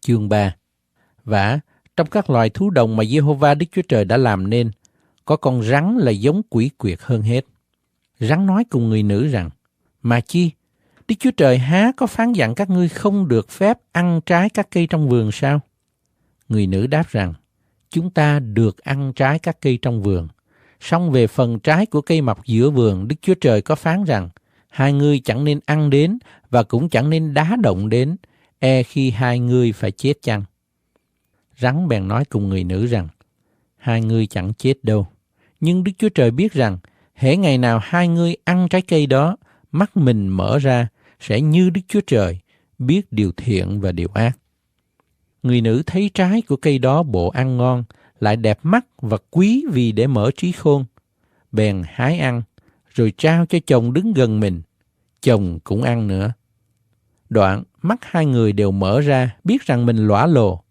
chương 3. Vả, trong các loài thú đồng mà Giê-hô-va Đức Chúa Trời đã làm nên, có con rắn là giống quỷ quyệt hơn hết. Rắn nói cùng người nữ rằng, mà chi, Đức Chúa Trời há có phán dặn các ngươi không được phép ăn trái các cây trong vườn sao? Người nữ đáp rằng, chúng ta được ăn trái các cây trong vườn. Song về phần trái của cây mọc giữa vườn, Đức Chúa Trời có phán rằng, hai ngươi chẳng nên ăn đến và cũng chẳng nên đá động đến, e khi hai ngươi phải chết chăng. Rắn bèn nói cùng người nữ rằng, hai ngươi chẳng chết đâu. Nhưng Đức Chúa Trời biết rằng, hễ ngày nào hai ngươi ăn trái cây đó, mắt mình mở ra, sẽ như Đức Chúa Trời, biết điều thiện và điều ác. Người nữ thấy trái của cây đó bộ ăn ngon, lại đẹp mắt và quý vì để mở trí khôn. Bèn hái ăn, rồi trao cho chồng đứng gần mình. Chồng cũng ăn nữa. Đoạn, mắt hai người đều mở ra, biết rằng mình lõa lồ.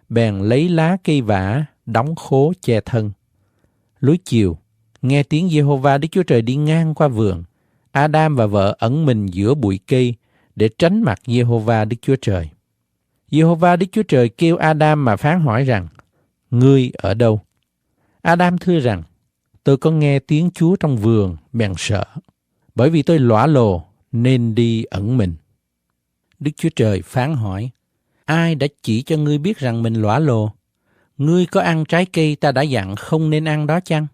Bèn lấy lá cây vả, đóng khố che thân. Lúc chiều, nghe tiếng Giê-hô-va Đức Chúa Trời đi ngang qua vườn. Adam và vợ ẩn mình giữa bụi cây để tránh mặt Giê-hô-va Đức Chúa Trời. Giê-hô-va Đức Chúa Trời kêu Adam mà phán hỏi rằng, ngươi ở đâu? Adam thưa rằng, tôi có nghe tiếng Chúa trong vườn, bèn sợ, bởi vì tôi lõa lồ nên đi ẩn mình. Đức Chúa Trời phán hỏi, ai đã chỉ cho ngươi biết rằng mình lõa lồ? Ngươi có ăn trái cây ta đã dặn không nên ăn đó chăng?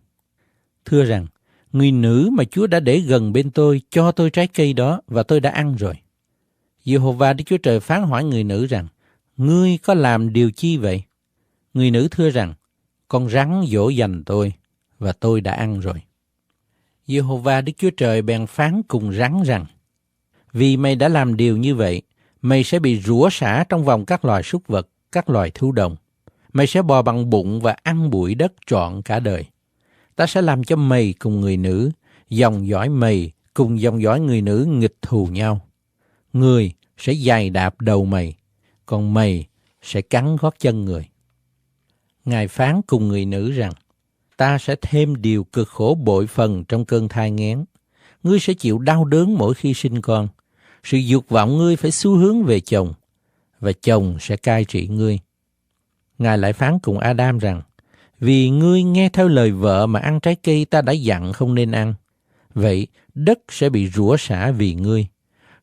Thưa rằng, người nữ mà Chúa đã để gần bên tôi cho tôi trái cây đó và tôi đã ăn rồi. Giê-hô-va Đức Chúa Trời phán hỏi người nữ rằng, ngươi có làm điều chi vậy? Người nữ thưa rằng, con rắn dỗ dành tôi và tôi đã ăn rồi. Giê-hô-va Đức Chúa Trời bèn phán cùng rắn rằng, vì mày đã làm điều như vậy, mày sẽ bị rủa xả trong vòng các loài súc vật, các loài thú đồng. Mày sẽ bò bằng bụng và ăn bụi đất trọn cả đời. Ta sẽ làm cho mày cùng người nữ, dòng dõi mày cùng dòng dõi người nữ nghịch thù nhau. Người sẽ giày đạp đầu mày, còn mày sẽ cắn gót chân người. Ngài phán cùng người nữ rằng, ta sẽ thêm điều cực khổ bội phần trong cơn thai nghén. Ngươi sẽ chịu đau đớn mỗi khi sinh con. Sự dục vọng ngươi phải xu hướng về chồng, và chồng sẽ cai trị ngươi. Ngài lại phán cùng Adam rằng, vì ngươi nghe theo lời vợ mà ăn trái cây ta đã dặn không nên ăn, vậy đất sẽ bị rủa xả vì ngươi.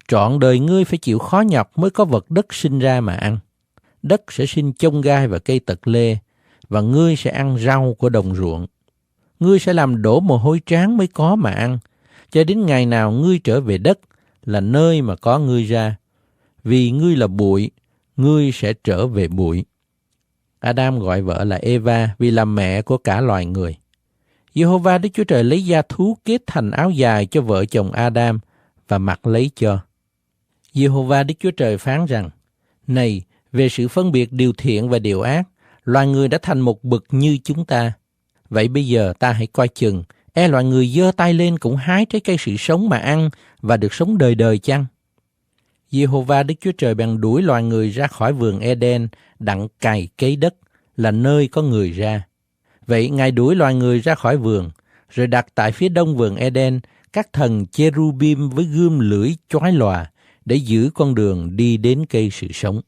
Trọn đời ngươi phải chịu khó nhọc mới có vật đất sinh ra mà ăn. Đất sẽ sinh chông gai và cây tật lê, và ngươi sẽ ăn rau của đồng ruộng. Ngươi sẽ làm đổ mồ hôi trán mới có mà ăn, cho đến ngày nào ngươi trở về đất, là nơi mà có ngươi ra. Vì ngươi là bụi, ngươi sẽ trở về bụi. Adam gọi vợ là Eva vì là mẹ của cả loài người. Giê-hô-va Đức Chúa Trời lấy da thú kết thành áo dài cho vợ chồng Adam và mặc lấy cho. Giê-hô-va Đức Chúa Trời phán rằng, này, về sự phân biệt điều thiện và điều ác, loài người đã thành một bậc như chúng ta. Vậy bây giờ ta hãy coi chừng, e loài người giơ tay lên cũng hái trái cây sự sống mà ăn và được sống đời đời chăng? Giê-hô-va Đức Chúa Trời bèn đuổi loài người ra khỏi vườn Eden, đặng cày cấy đất, là nơi có người ra. Vậy Ngài đuổi loài người ra khỏi vườn, rồi đặt tại phía đông vườn Eden các thần cherubim với gươm lưỡi chói lòa để giữ con đường đi đến cây sự sống.